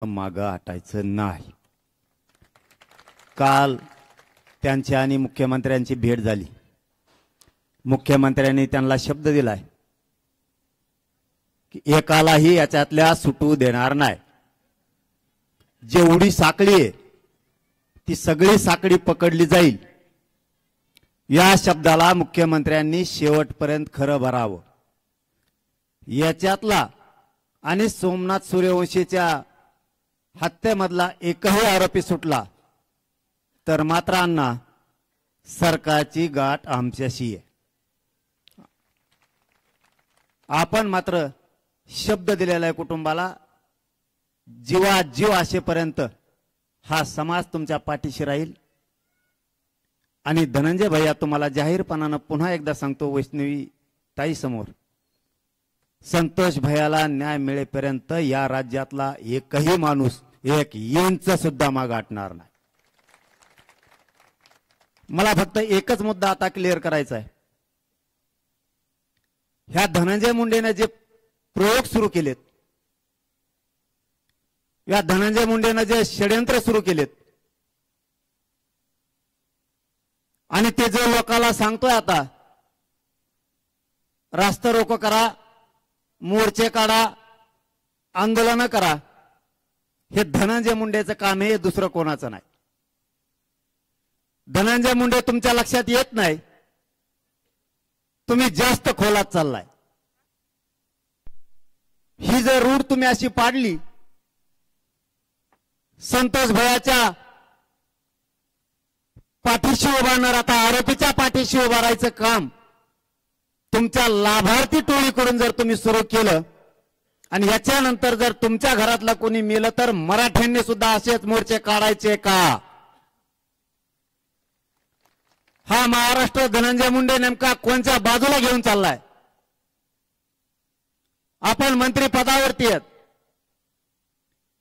मागं हटायचं नाही। काल त्यांची आणि मुख्यमंत्र्यांची भेट झाली। मुख्यमंत्र्यांनी त्यांना शब्द दिलाय की एकालाही याच्यातल्या सुटू देणार नाही। जेवढी साखळी आहे ती सगळी साखळी पकडली जाईल। या शब्दाला मुख्यमंत्र्यांनी शेवटपर्यंत खरं भरावं। याच्यातला आणि सोमनाथ सूर्यवंशीच्या हत्येमधला एकही आरोपी सुटला तर मात्र अण्णा सरकारची गाठ आमच्याशी आहे। आपण मात्र शब्द दिलेला आहे कुटुंबाला, जीवा जीव असेपर्यंत हा समाज तुमच्या पाठीशी राहील। आणि धनंजय भैया तुम्हाला जाहीरपणाने पुन्हा एकदा सांगतो, वैष्णवी ताई समोर, संतोष भैयाला न्याय मिळेपर्यंत या राज्यातला एकही माणूस एक इंच सुद्धा मागे हटणार नाही। मला फक्त एकच मुद्दा आता क्लिअर करायचा आहे। ह्या धनंजय मुंडेने जे प्रयोग सुरू केलेत, या धनंजय मुंडेने जे षड्यंत्र सुरू केलेत आणि ते जे लोकांना सांगतोय आता रास्ता रोको करा, मोर्चे काढा, आंदोलन करा, हे धनंजय मुंडेचं काम आहे, दुसरं कोणाचं नाही। धनंजय मुंडे तुमच्या लक्षात येत नाही, तुम्ही जास्त खोलात चाललाय। ही जर रूढ तुम्ही अशी पाडली, संतोष भैयाच्या पाठीशी उभा न राहता आरोपीच्या पाठीशी उभा राहायचं काम तुमच्या लाभार्थी टोळीकडून जर तुम्ही सुरू केलं आणि याच्यानंतर जर तुमच्या घरातलं कोणी मेलं तर मराठ्यांनी सुद्धा असेच मोर्चे काढायचे का? हा महाराष्ट्र धनंजय मुंडे नेमका कोणत्या बाजूला घेऊन चाललाय? आपण मंत्री पदावरती आहेत,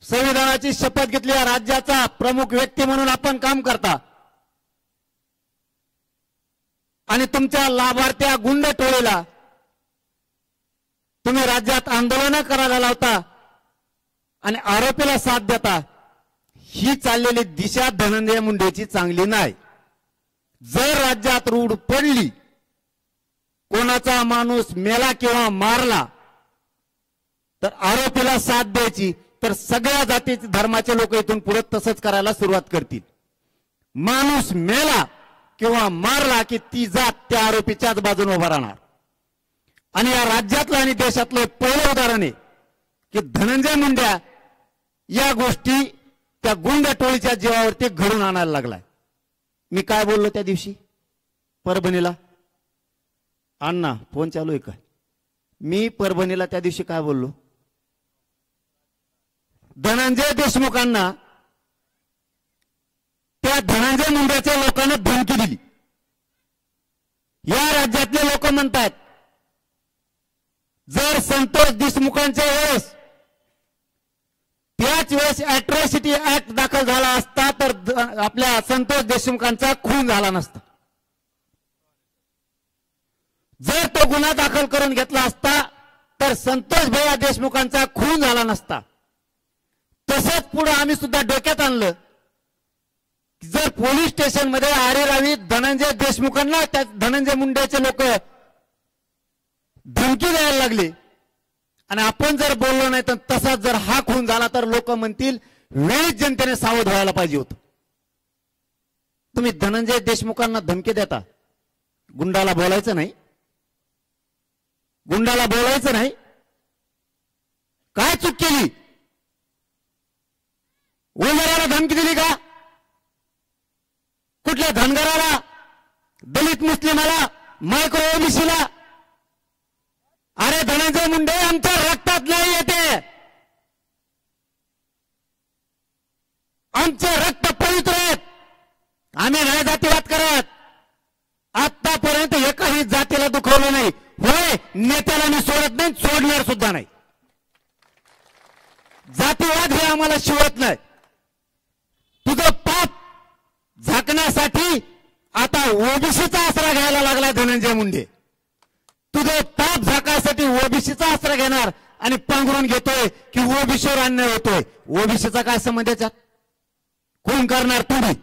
संविधानाची शपथ घेतली, राज्याचा प्रमुख व्यक्ती म्हणून आपण काम करता आणि तुमच्या लाभार्थ्या गुंड टोळीला तुम्ही राज्यात आंदोलन करायला लावता आणि आरोपीला साथ देता। ही चाललेली दिशा धनंजय मुंडेची चांगली नाही। जर राज्यात रूढ पडली, कोणाचा माणूस मेला किंवा मारला तर आरोपीला साथ द्यायची, तर सगळ्या जाती धर्माचे लोक इथून पुढे तसंच करायला सुरुवात करतील। माणूस मेला किंवा मारला की ती जात त्या आरोपीच्याच बाजूने उभा राहणार। आणि या राज्यातलं आणि देशातलं पहिलं उदाहरण आहे की धनंजय मुंडे या गोष्टी त्या गुंड टोळीच्या जीवावरती घडून आणायला लागलाय। मी काय बोललो त्या दिवशी परभणीला? अण्णा फोन चालू आहे का? मी परभणीला त्या दिवशी काय बोललो? धनंजय देशमुखांना त्या धनंजय मुंडेच्या लोकांना धमकी दिली। या राज्यातले लोक म्हणतात जर संतोष देशमुखांच्या वेळेस त्याच वेळेस अॅट्रॉसिटी ऍक्ट दाखल झाला असता तर आपल्या संतोष देशमुखांचा खून झाला नसता। जर तो गुन्हा दाखल करून घेतला असता तर संतोष भैया देशमुखांचा खून झाला नसता। तसंच पुढे आम्ही सुद्धा डोक्यात आणलं, जर पोलीस स्टेशन मध्ये आरेरावी धनंजय देशमुखांना त्या धनंजय मुंडेचे लोक धमकी द्यायला लागले आणि आपण जर बोललो नाही तर तसाच जर हा खून झाला तर लोक म्हणतील वेळीच जनतेने सावध व्हायला पाहिजे होतं। तुम्ही धनंजय देशमुखांना धमकी देता, गुंडाला बोलायचं नाही, गुंडाला बोलायचं नाही। काय चूक केली? उमेदवाराला धमकी दिली का? कुठल्या धनगराला, दलित मुस्लिमाला, मायक्रो ओबीसीला? अरे धनंजय मुंडे आमच्या रक्तात नाही येते, आमचे रक्त पवित्र आहेत, आम्ही नाही जातीवाद करत। आतापर्यंत एकाही जातीला दुखवलं नाही। होय, नेत्याला मी सोडत नाही, सोडणार सुद्धा नाही। जातीवाद हे आम्हाला शिवत नाही। तुझं पाप झाकण्यासाठी आता ओबीसीचा आसरा घ्यायला लागला धनंजय मुंडे। तुझं पाप झाकायसाठी ओबीसीचा आसरा घेणार आणि पांघरून घेतोय की ओबीसीवर अन्याय होतोय. ओबीसीचा काय संबंध याच्यात? कोण करणार तुम्ही?